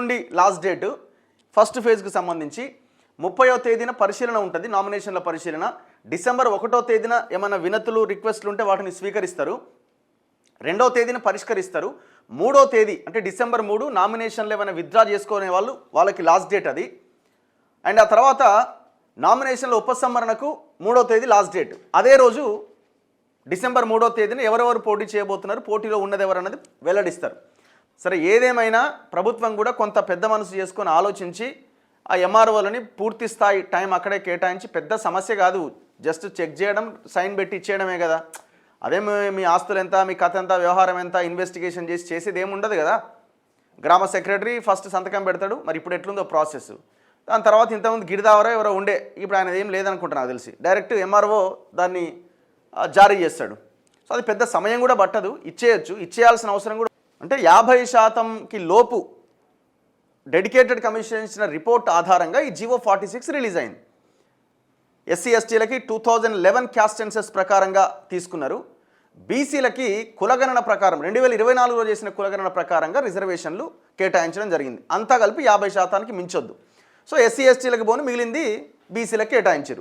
నుండి last date first ఫేజ్కి సంబంధించి 30వ తేదీన పరిశీలన ఉంటుంది, నామినేషన్ల పరిశీలన. డిసెంబర్ 1వ తేదీన ఏమైనా వినతులు రిక్వెస్ట్లు ఉంటే వాటిని స్వీకరిస్తారు. 2వ తేదీన పరిష్కరిస్తారు. 3వ తేదీ అంటే డిసెంబర్ 3 నామినేషన్లు ఏమైనా విత్డ్రా చేసుకునే వాళ్ళకి లాస్ట్ డేట్ అది. అండ్ ఆ తర్వాత నామినేషన్ల ఉపసంహరణకు 3వ తేదీ లాస్ట్ డేట్. అదే రోజు డిసెంబర్ 3వ తేదీన ఎవరెవరు పోటీ చేయబోతున్నారు, పోటీలో ఉన్నది ఎవరన్నది వెల్లడిస్తారు. సరే, ఏదేమైనా ప్రభుత్వం కూడా కొంత పెద్ద మనసు చేసుకొని ఆలోచించి ఆ ఎంఆర్ఓలని పూర్తి స్థాయి టైం అక్కడే కేటాయించి, పెద్ద సమస్య కాదు, జస్ట్ చెక్ చేయడం, సైన్ పెట్టి ఇచ్చేయడమే కదా. అదే మీ ఆస్తులు ఎంత, మీ కథ ఎంత, వ్యవహారం ఎంత ఇన్వెస్టిగేషన్ చేసేది ఏముండదు కదా. గ్రామ సెక్రటరీ ఫస్ట్ సంతకం పెడతాడు. మరి ఇప్పుడు ఎట్లుందో ప్రాసెస్. దాని తర్వాత ఇంతకుముందు గిరిదావరో ఎవరో ఉండే, ఇప్పుడు ఆయన ఏం లేదనుకుంటున్నా నాకు తెలిసి. డైరెక్ట్ ఎంఆర్ఓ దాన్ని జారీ చేస్తాడు. సో అది పెద్ద సమయం కూడా పట్టదు, ఇచ్చేయచ్చు. ఇచ్చేయాల్సిన అవసరం కూడా అంటే 50% లోపు డెడికేటెడ్ కమిషన్ ఇచ్చిన రిపోర్ట్ ఆధారంగా ఈ జీవో 46 రిలీజ్ అయింది. ఎస్సీ ఎస్టీలకి 2011 క్యాస్ట్ సెన్సస్ ప్రకారంగా తీసుకున్నారు. బీసీలకి కులగణన ప్రకారం 2024లో చేసిన కులగణన ప్రకారంగా రిజర్వేషన్లు కేటాయించడం జరిగింది. అంతా కలిపి 50%కి మించొద్దు. సో ఎస్సీ ఎస్టీలకు పోను, మిగిలింది బీసీలకు కేటాయించారు.